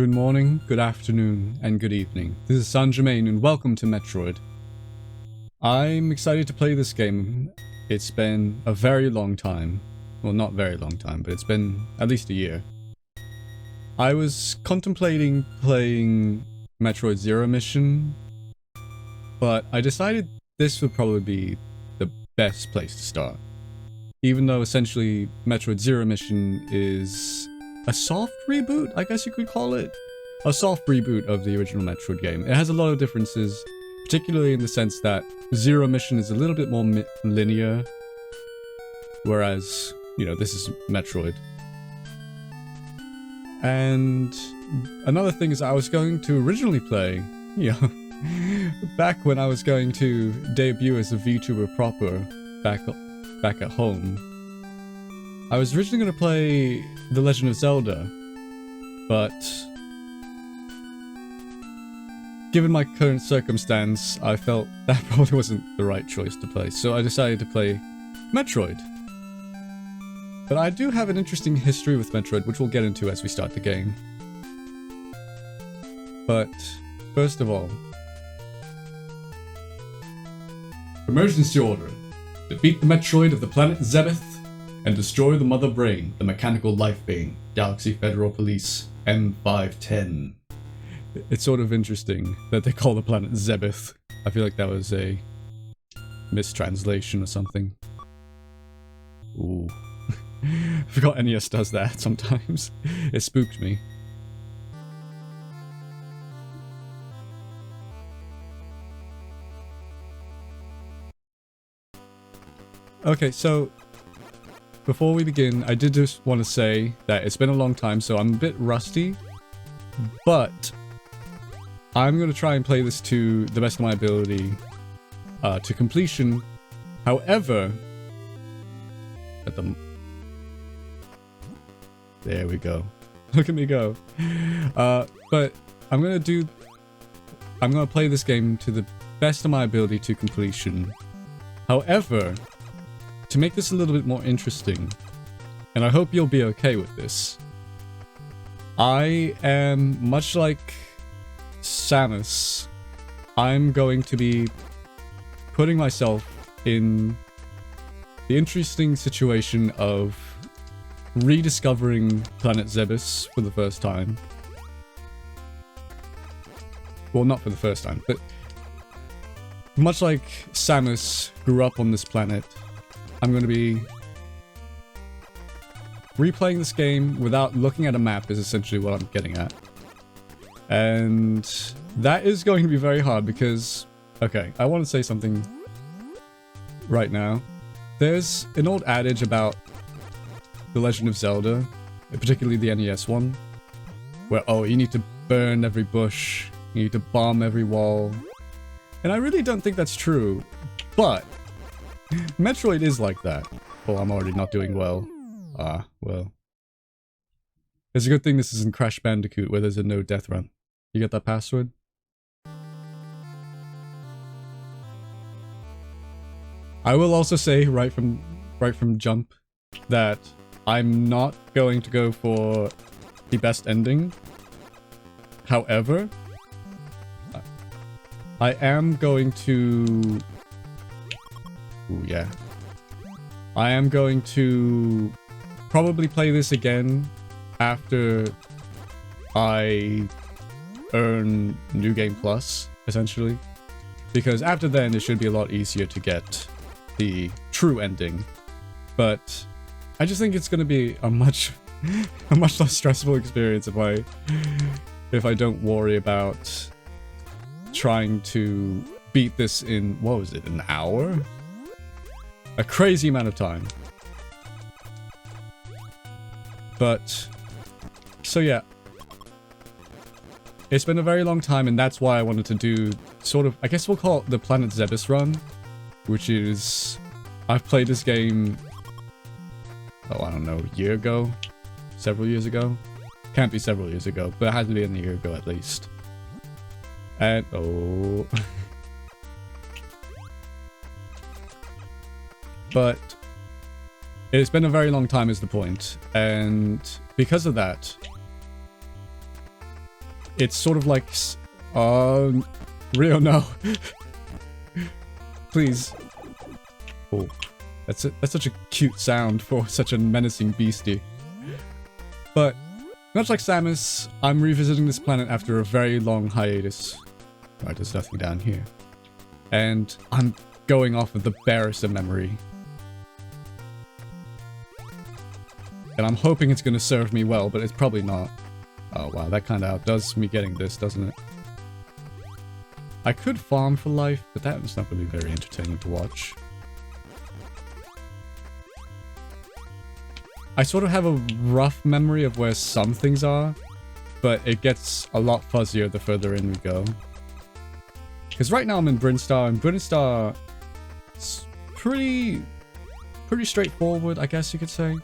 Good morning, good afternoon, and good evening. This is San Germain, and welcome to Metroid. I'm excited to play this game. It's been a very long time. Well, not very long time, but it's been at least a year. I was contemplating playing Metroid Zero Mission, but I decided this would probably be the best place to start. Even though essentially Metroid Zero Mission is a soft reboot, I guess you could call it. A soft reboot of the original Metroid game. It has a lot of differences, particularly in the sense that Zero Mission is a little bit more linear, whereas, you know, this is Metroid. And another thing is I was going to originally play, you know, back when I was going to debut as a VTuber proper, back at home. I was originally going to play The Legend of Zelda, but given my current circumstance, I felt that probably wasn't the right choice to play, so I decided to play Metroid. But I do have an interesting history with Metroid, which we'll get into as we start the game. But first of all, emergency order. Defeat the Metroid of the planet Zebes and destroy the Mother Brain, the mechanical life being, Galaxy Federal Police, M510. It's sort of interesting that they call the planet Zebes. I feel like that was a mistranslation or something. Ooh. I forgot NES does that sometimes. It spooked me. Okay, so before we begin, I did just want to say that it's been a long time, so I'm a bit rusty, but I'm going to try and play this to the best of my ability to completion. However, there we go. Look at me go. But I'm going to play this game to the best of my ability to completion. However, to make this a little bit more interesting, and I hope you'll be okay with this, I am, much like Samus, I'm going to be putting myself in the interesting situation of rediscovering planet Zebes for the first time. Well, not for the first time, but much like Samus grew up on this planet, I'm going to be replaying this game without looking at a map is essentially what I'm getting at. And that is going to be very hard because, okay, I want to say something right now. There's an old adage about The Legend of Zelda, particularly the NES one, where, oh, you need to burn every bush, you need to bomb every wall. And I really don't think that's true, but Metroid is like that. Oh, I'm already not doing well. Ah, well. It's a good thing this isn't Crash Bandicoot where there's a no death run. You get that password? I will also say right from jump that I'm not going to go for the best ending. However, I am going to... Ooh, yeah. I am going to probably play this again after I earn New Game Plus, essentially. Because after then, it should be a lot easier to get the true ending. But I just think it's going to be a much less stressful experience if I don't worry about trying to beat this in, what was it, an hour? A crazy amount of time. But, so yeah. It's been a very long time, and that's why I wanted to do sort of, I guess we'll call it the Planet Zebes run, which is, I've played this game, oh, I don't know, a year ago? Several years ago? Can't be several years ago, but it had to be a year ago at least. And, oh... But it's been a very long time is the point, and because of that, it's sort of like... Rio, no. Please. Oh, that's such a cute sound for such a menacing beastie. But, much like Samus, I'm revisiting this planet after a very long hiatus. Right, there's nothing down here. And I'm going off of the barest of memory. And I'm hoping it's going to serve me well, but it's probably not. Oh wow, that kind of outdoes me getting this, doesn't it? I could farm for life, but that's not going to be very entertaining to watch. I sort of have a rough memory of where some things are, but it gets a lot fuzzier the further in we go. Because right now I'm in Brinstar, and Brinstar is pretty straightforward, I guess you could say.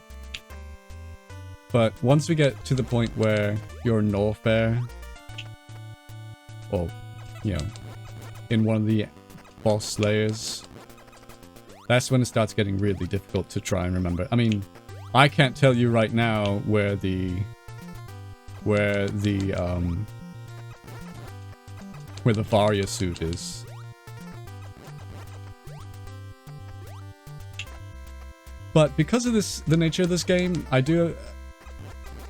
But once we get to the point where you're in Norfair, or, you know, in one of the boss layers, that's when it starts getting really difficult to try and remember. I mean, I can't tell you right now where the Varia suit is. But because of the nature of this game, I do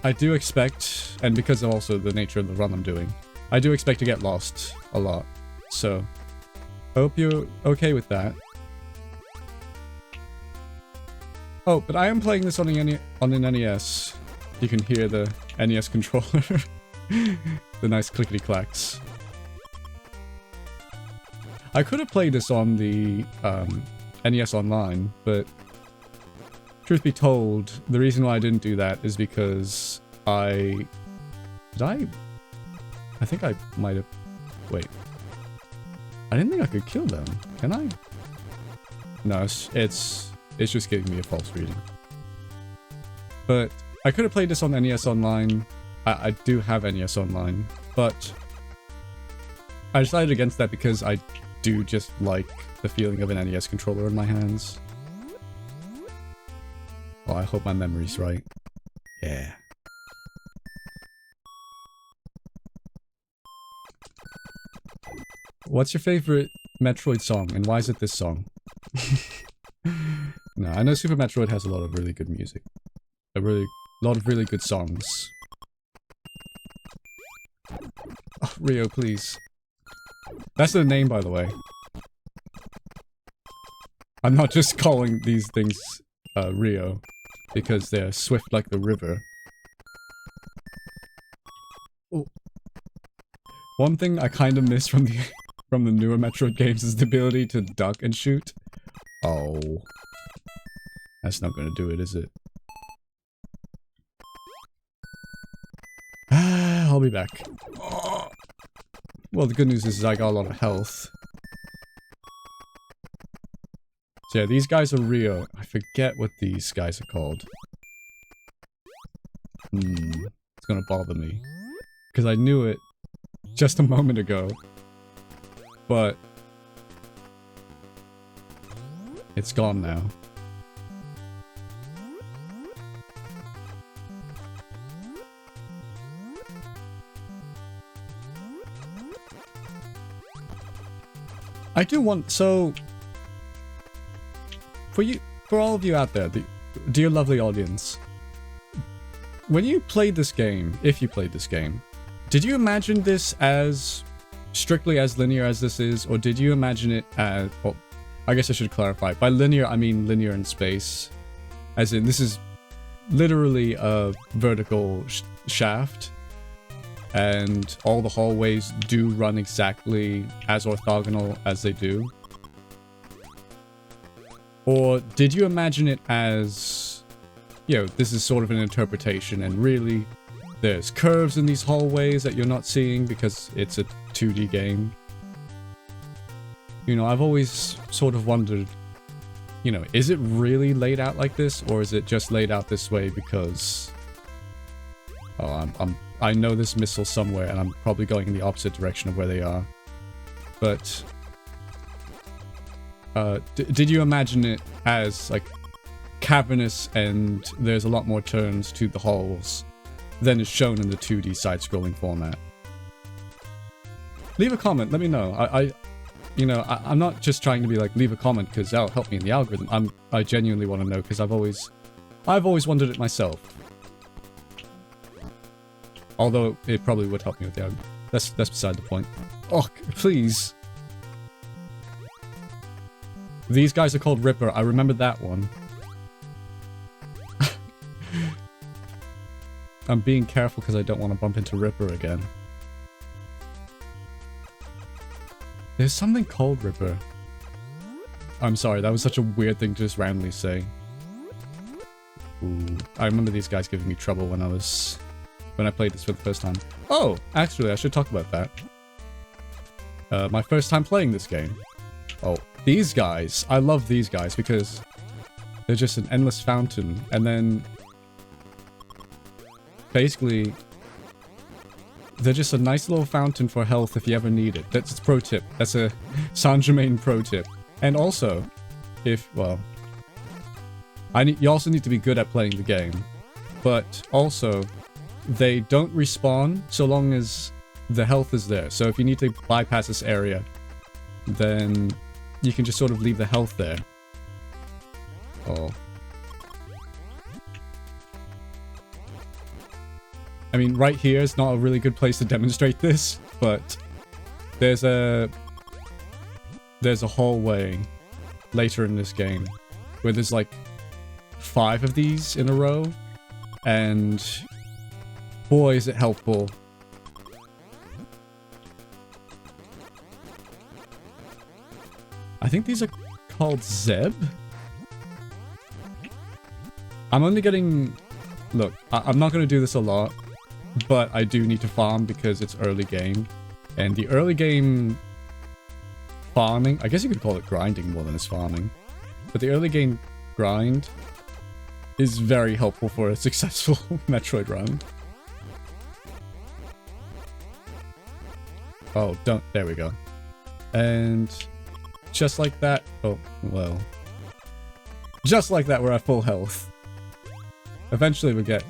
expect, and because of also the nature of the run I'm doing, I do expect to get lost a lot. So, hope you're okay with that. Oh, but I am playing this on an NES. You can hear the NES controller. The nice clickety-clacks. I could have played this on the NES Online, but truth be told, the reason why I didn't do that is because I think I might have... Wait. I didn't think I could kill them. Can I? No, it's just giving me a false reading. But I could have played this on NES Online. I do have NES Online, but I decided against that because I do just like the feeling of an NES controller in my hands. Oh, I hope my memory's right. Yeah. What's your favorite Metroid song, and why is it this song? No, I know Super Metroid has a lot of really good music. A lot of really good songs. Oh, Rio, please. That's the name, by the way. I'm not just calling these things Rio because they're swift like the river. Oh. One thing I kind of miss from the newer Metroid games is the ability to duck and shoot. Oh. That's not gonna do it, is it? I'll be back. Oh. Well, the good news is I got a lot of health. So yeah, these guys are Rio. I forget what these guys are called. It's gonna bother me. Because I knew it just a moment ago. But it's gone now. I do want, so for all of you out there, the dear lovely audience, when you played this game, if you played this game, did you imagine this as strictly as linear as this is, or did you imagine it as, well, I guess I should clarify. By linear, I mean linear in space. As in, this is literally a vertical shaft, and all the hallways do run exactly as orthogonal as they do. Or did you imagine it as, you know, this is sort of an interpretation, and really there's curves in these hallways that you're not seeing because it's a 2D game? You know, I've always sort of wondered, you know, is it really laid out like this, or is it just laid out this way because, oh, I know this missile somewhere, and I'm probably going in the opposite direction of where they are. But did you imagine it as like cavernous, and there's a lot more turns to the halls than is shown in the 2D side-scrolling format? leave a comment. Let me know. I'm not just trying to be like, leave a comment because that'll help me in the algorithm. I genuinely want to know because I've always wondered it myself. Although it probably would help me with the algorithm. That's beside the point. Oh, please. These guys are called Ripper. I remember that one. I'm being careful because I don't want to bump into Ripper again. There's something called Ripper. I'm sorry, that was such a weird thing to just randomly say. Ooh, I remember these guys giving me trouble when I played this for the first time. Oh, actually, I should talk about that. My first time playing this game. Oh, these guys. I love these guys because they're just an endless fountain. And then basically, they're just a nice little fountain for health if you ever need it. That's a pro tip. That's a San Germain pro tip. And also, you also need to be good at playing the game. But also, they don't respawn so long as the health is there. So if you need to bypass this area, then you can just sort of leave the health there. Oh. I mean, right here is not a really good place to demonstrate this, but there's a hallway later in this game where there's like 5 of these in a row, and boy is it helpful. I think these are called Zebes. I'm only getting... Look, I'm not going to do this a lot, but I do need to farm because it's early game. And the early game farming... I guess you could call it grinding more than it's farming. But the early game grind is very helpful for a successful Metroid run. Oh, don't... There we go. And... just like that... Oh, well... just like that, we're at full health. Eventually we get...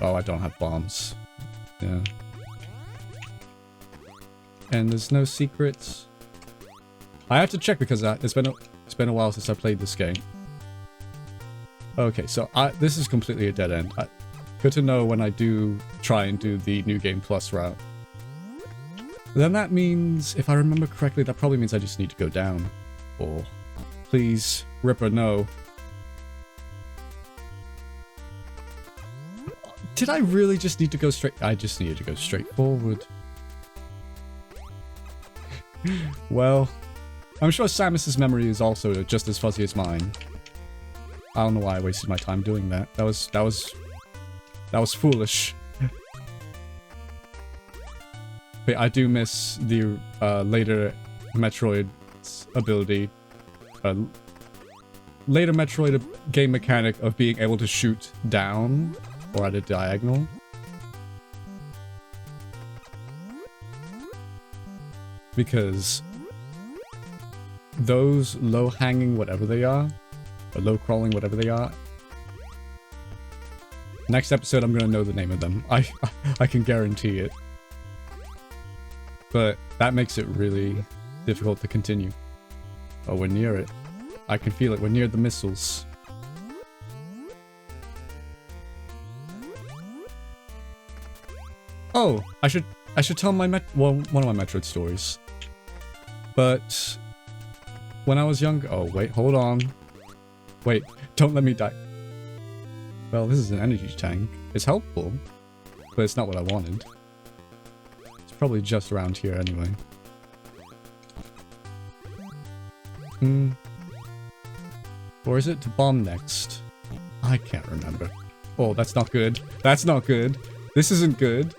Oh, I don't have bombs. Yeah. And there's no secrets. I have to check because it's been a while since I played this game. Okay, so this is completely a dead end. Good to know when I do try and do the New Game Plus route. Then that means, if I remember correctly, that probably means I just need to go down. Or, please, Ripper, no. Did I really just need to go straight? I just needed to go straight forward. Well, I'm sure Samus's memory is also just as fuzzy as mine. I don't know why I wasted my time doing that. That was foolish. But I do miss the later Metroid's ability. Later Metroid game mechanic of being able to shoot down or at a diagonal. Because those low-hanging whatever they are, or low-crawling whatever they are, next episode I'm gonna know the name of them. I can guarantee it. But that makes it really difficult to continue. Oh, we're near it. I can feel it. We're near the missiles. Oh, I should tell one of my Metroid stories. But when I was younger... Oh, wait, hold on. Wait, don't let me die. Well, this is an energy tank. It's helpful, but it's not what I wanted. It's probably just around here anyway. Or is it to bomb next? I can't remember. Oh, that's not good. That's not good. This isn't good.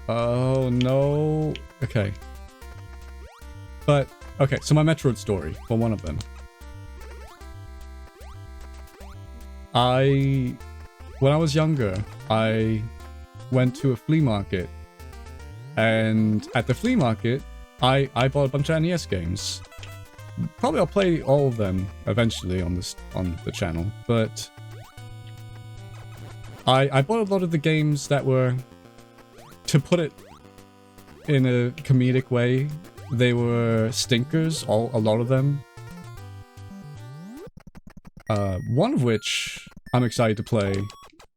Oh, no. Okay. But, okay, so my Metroid story, for one of them. When I was younger, I went to a flea market. And at the flea market, I bought a bunch of NES games. Probably I'll play all of them eventually on the channel, but I bought a lot of the games that were, to put it in a comedic way, they were stinkers, a lot of them. One of which I'm excited to play.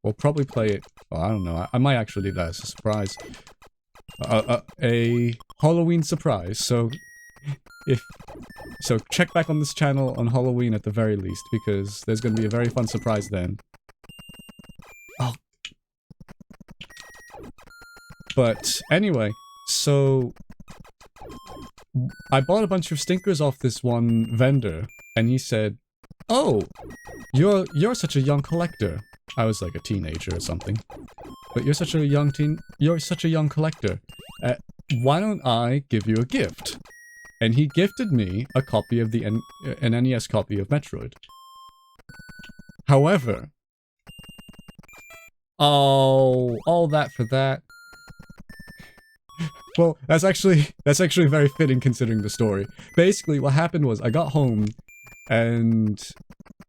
We'll probably play it. Well, I don't know. I might actually leave that as a surprise. A Halloween surprise. So check back on this channel on Halloween at the very least, because there's going to be a very fun surprise then. Oh. But anyway, so I bought a bunch of stinkers off this one vendor, and he said, "Oh, you're such a young collector." I was like a teenager or something. "But you're such a young collector. Why don't I give you a gift?" And he gifted me a copy of an NES copy of Metroid. However, all that for that. Well, that's actually very fitting considering the story. Basically, what happened was I got home and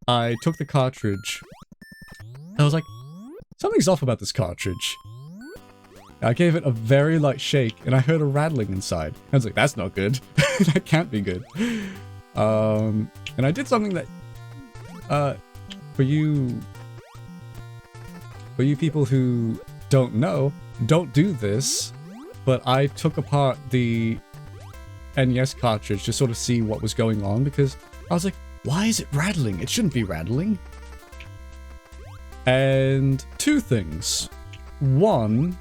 I took the cartridge. I was like, something's off about this cartridge. I gave it a very light shake and I heard a rattling inside. I was like, that's not good. That can't be good. And I did something that, for you people who don't know, don't do this, but I took apart the NES cartridge to sort of see what was going on, because I was like, why is it rattling? It shouldn't be rattling. And two things. One,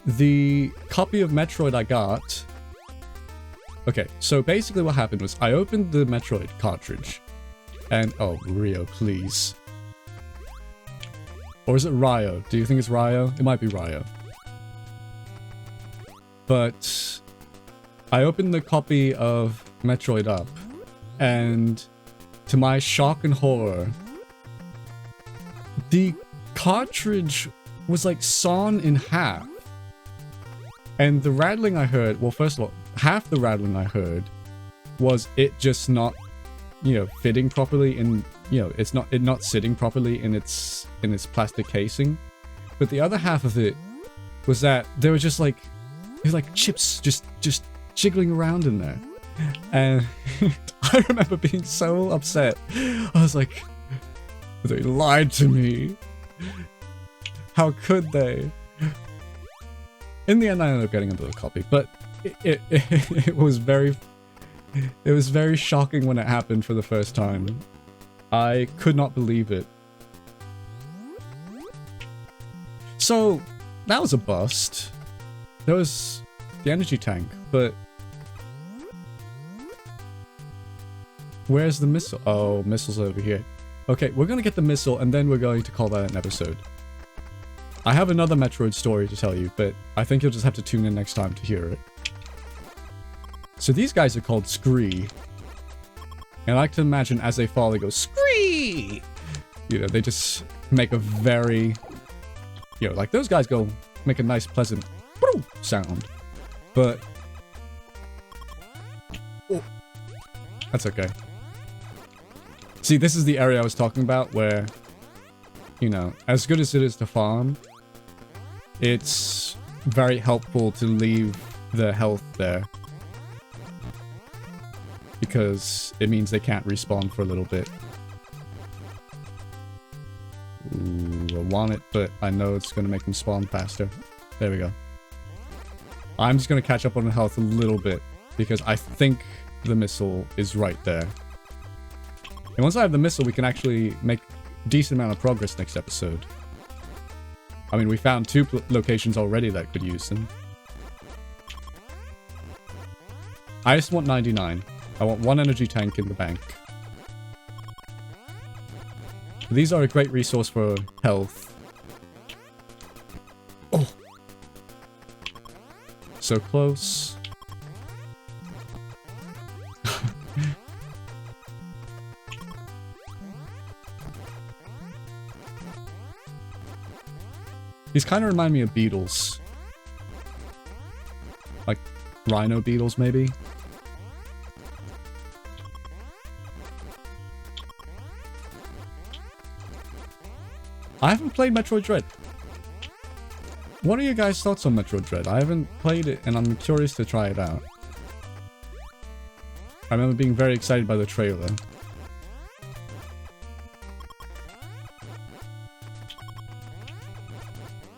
the copy of Metroid I got... Okay, so basically what happened was I opened the Metroid cartridge, and... Oh, Rio, please. Or is it Ryo? Do you think it's Ryo? It might be Ryo. But I opened the copy of Metroid up, and to my shock and horror, the cartridge was like sawn in half. And the rattling I heard, well, first of all, half the rattling I heard was it just not, fitting properly in, it not sitting properly in its plastic casing. But the other half of it was that there were just like, it was like chips just jiggling around in there. And I remember being so upset. I was like, they lied to me. How could they? In the end, I ended up getting another copy, but it was very shocking when it happened for the first time. I could not believe it. So that was a bust. There was the energy tank, but where's the missile? Oh, missile's over here. Okay, we're gonna get the missile, and then we're going to call that an episode. I have another Metroid story to tell you, but I think you'll just have to tune in next time to hear it. So these guys are called Scree. And I like to imagine as they fall, they go, Scree! They just make a very... like those guys go, make a nice, pleasant sound. But... Oh, that's okay. See, this is the area I was talking about where, as good as it is to farm, it's very helpful to leave the health there. Because it means they can't respawn for a little bit. Ooh, I want it, but I know it's going to make them spawn faster. There we go. I'm just going to catch up on the health a little bit, because I think the missile is right there. And once I have the missile, we can actually make a decent amount of progress next episode. I mean, we found 2 locations already that could use them. I just want 99. I want 1 energy tank in the bank. These are a great resource for health. Oh! So close. These kind of remind me of beetles. Like rhino beetles, maybe? I haven't played Metroid Dread. What are your guys' thoughts on Metroid Dread? I haven't played it and I'm curious to try it out. I remember being very excited by the trailer.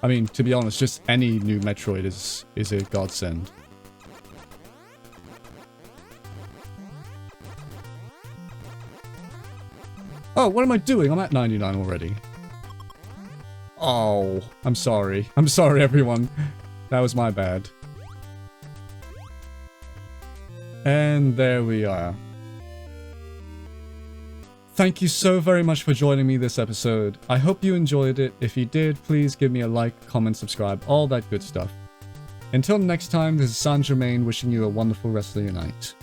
I mean, to be honest, just any new Metroid is a godsend. Oh, what am I doing? I'm at 99 already. Oh, I'm sorry. I'm sorry, everyone. That was my bad. And there we are. Thank you so very much for joining me this episode. I hope you enjoyed it. If you did, please give me a like, comment, subscribe, all that good stuff. Until next time, this is San Germain wishing you a wonderful rest of your night.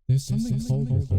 There's something cold over.